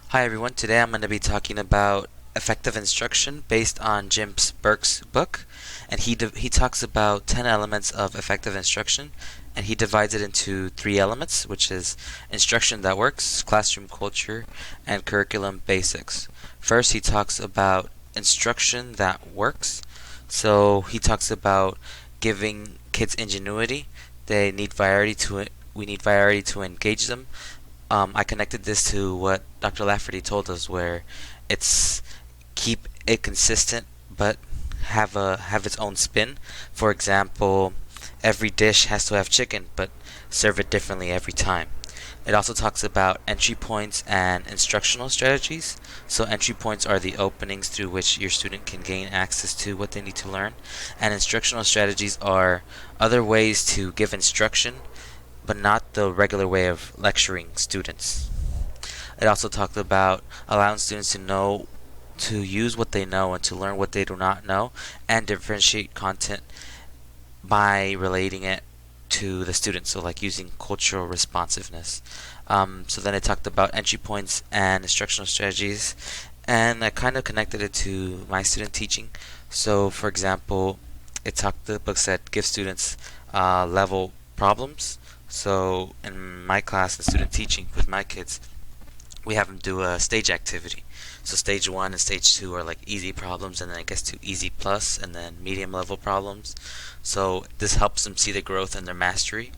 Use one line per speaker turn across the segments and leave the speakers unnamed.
Hi everyone, today I'm going to be talking about effective instruction based on Jim Burke's book, and he talks about 10 elements of effective instruction, and he divides it into 3 elements, which is instruction that works, classroom culture, and curriculum basics. First, he talks about instruction that works. So he talks about giving kids ingenuity. They need variety to we need variety to engage them. I connected this to what Dr. Lafferty told us, where it's keep it consistent, but have its own spin. For example, every dish has to have chicken, but serve it differently every time. It also talks about entry points and instructional strategies. So entry points are the openings through which your student can gain access to what they need to learn, and instructional strategies are other ways to give instruction but not the regular way of lecturing students. It also talked about allowing students to know to use what they know and to learn what they do not know, and differentiate content by relating it to the students, so like using cultural responsiveness. So then it talked about entry points and instructional strategies, and I kind of connected it to my student teaching. So for example, the book said give students level problems. So in my class, in student teaching with my kids, we have them do a stage activity. So stage 1 and stage 2 are like easy problems, and then it gets to easy plus, and then medium level problems. So this helps them see the growth in their mastery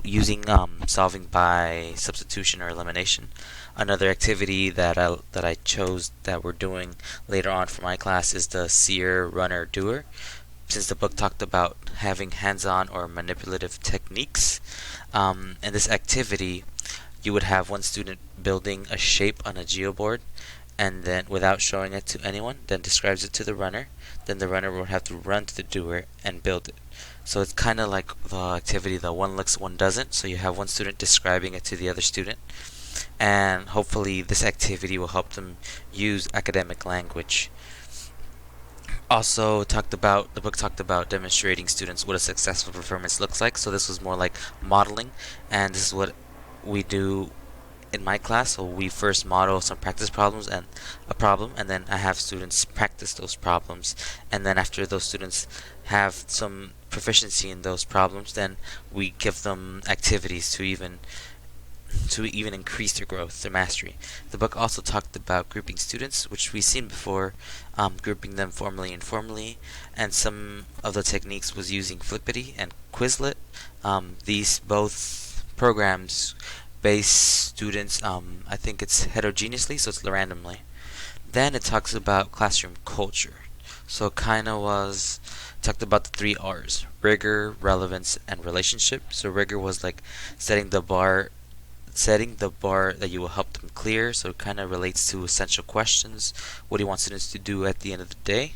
using solving by substitution or elimination. Another activity that I chose that we're doing later on for my class is the seer, runner, doer. Since the book talked about having hands-on or manipulative techniques, in this activity, you would have one student building a shape on a geoboard, and then without showing it to anyone, then describes it to the runner. Then the runner would have to run to the doer and build it. So it's kind of like the activity, the one looks, one doesn't. So you have one student describing it to the other student, and hopefully this activity will help them use academic language. Also the book talked about demonstrating students what a successful performance looks like. So this was more like modeling, and this is what we do in my class. So we first model some practice problems and a problem, and then I have students practice those problems, and then after those students have some proficiency in those problems, then we give them activities to even increase their growth, their mastery. The book also talked about grouping students, which we've seen before, grouping them formally and informally, and some of the techniques was using Flippity and Quizlet. These both programs base students, I think it's heterogeneously, so it's randomly. Then it talks about classroom culture. So it kind of was talked about the 3 R's: rigor, relevance, and relationship. So rigor was like setting the bar that you will help them clear. So it kind of relates to essential questions. What do you want students to do at the end of the day?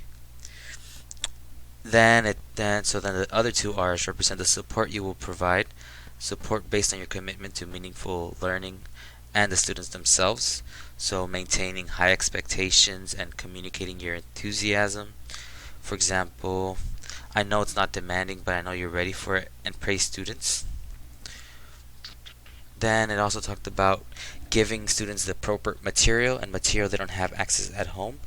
Then the other 2 R's represent the support you will provide. Support based on your commitment to meaningful learning and the students themselves. So maintaining high expectations and communicating your enthusiasm. For example, I know it's not demanding, but I know you're ready for it, and praise students. Then it also talked about giving students the appropriate material and material they don't have access at home.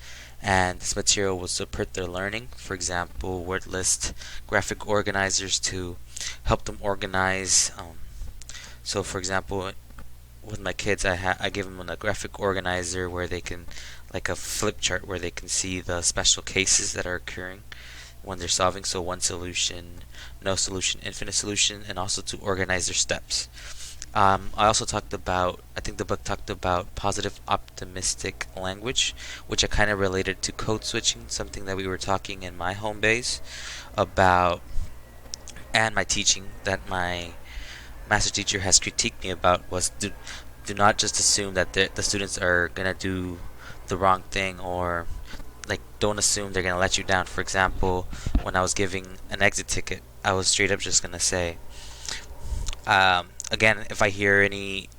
And this material will support their learning. For example, word list, graphic organizers to help them organize. So for example, with my kids, I give them a graphic organizer where they can, like a flip chart where they can see the special cases that are occurring when they're solving. So one solution, no solution, infinite solution, and also to organize their steps. I also I think the book talked about positive optimistic language, which I kind of related to code switching, something that we were talking in my home base about, and my teaching that my master teacher has critiqued me about was do not just assume that the students are going to do the wrong thing, or like don't assume they're going to let you down. For example, when I was giving an exit ticket, I was straight up just going to say, again, if I hear any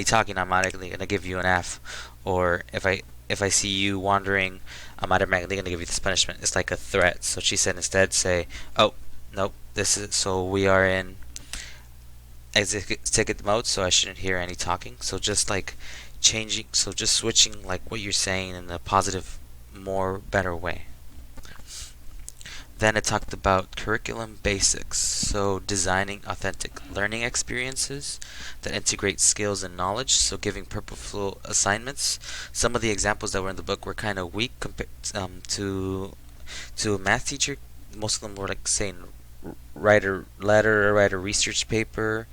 talking, I'm automatically gonna give you an F, or if I see you wandering, I'm automatically gonna give you this punishment. It's like a threat. So she said instead say, oh nope, this is so we are in exit ticket mode, so I shouldn't hear any talking. So just like changing, so just switching like what you're saying in a positive, more better way. Then it talked about curriculum basics, so designing authentic learning experiences that integrate skills and knowledge, so giving purposeful assignments. Some of the examples that were in the book were kind of weak compared to a math teacher. Most of them were like saying write a letter or write a research paper.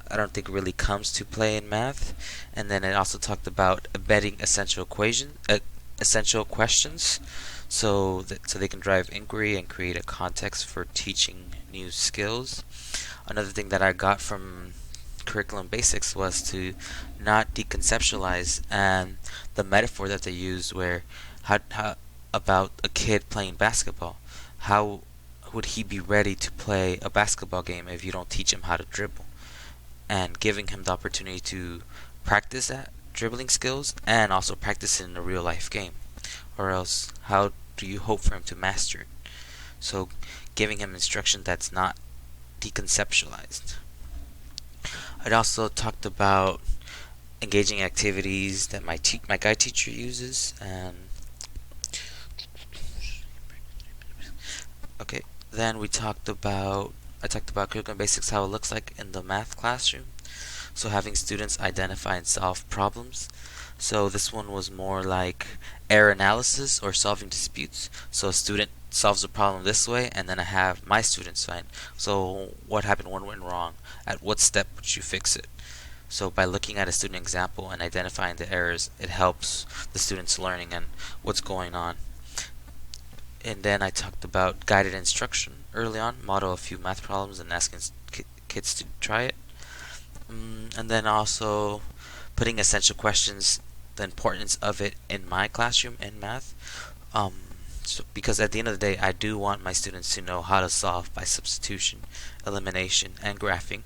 I don't think it really comes to play in math. And then it also talked about embedding essential questions, so they can drive inquiry and create a context for teaching new skills. Another thing that I got from curriculum basics was to not deconceptualize, and the metaphor that they used where how about a kid playing basketball. How would he be ready to play a basketball game if you don't teach him how to dribble? And giving him the opportunity to practice that dribbling skills and also practice it in a real life game. Or else, how do you hope for him to master it? So, giving him instruction that's not deconceptualized. I'd also talked about engaging activities that my guide teacher uses, and okay. Then I talked about curriculum basics, how it looks like in the math classroom. So having students identify and solve problems. So this one was more like error analysis or solving disputes. So a student solves a problem this way, and then I have my students find. So what happened? What went wrong? At what step would you fix it? So by looking at a student example and identifying the errors, it helps the students learning and what's going on. And then I talked about guided instruction early on, model a few math problems and asking kids to try it. And then also putting essential questions, the importance of it in my classroom in math. Because at the end of the day, I do want my students to know how to solve by substitution, elimination, and graphing.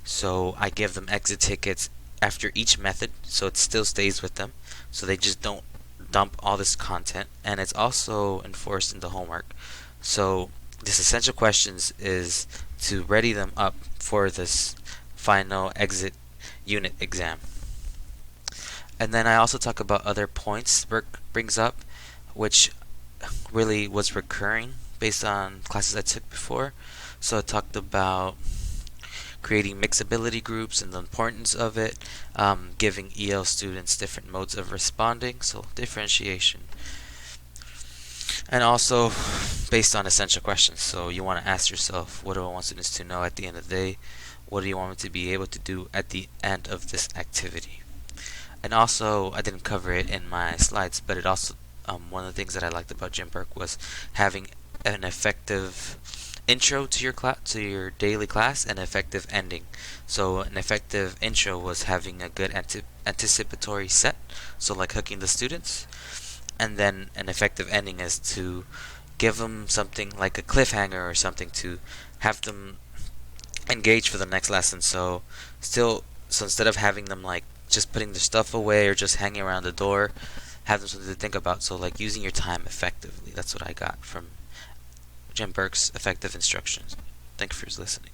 So I give them exit tickets after each method, so it still stays with them, so they just don't dump all this content. And it's also enforced in the homework. So this essential questions is to ready them up for this final exit unit exam. And then I also talk about other points Burke brings up, which really was recurring based on classes I took before. So I talked about creating mixability groups and the importance of it, giving EL students different modes of responding, so differentiation. And also based on essential questions. So you want to ask yourself, what do I want students to know at the end of the day? What do you want me to be able to do at the end of this activity? And also, I didn't cover it in my slides, but it also one of the things that I liked about Jim Burke was having an effective intro to your daily class and effective ending. So an effective intro was having a good anticipatory set, so like hooking the students, and then an effective ending is to give them something like a cliffhanger or something to have them engage for the next lesson. So instead of having them like just putting their stuff away or just hanging around the door, have them something to think about. So like using your time effectively. That's what I got from Jim Burke's effective instructions. Thank you for listening.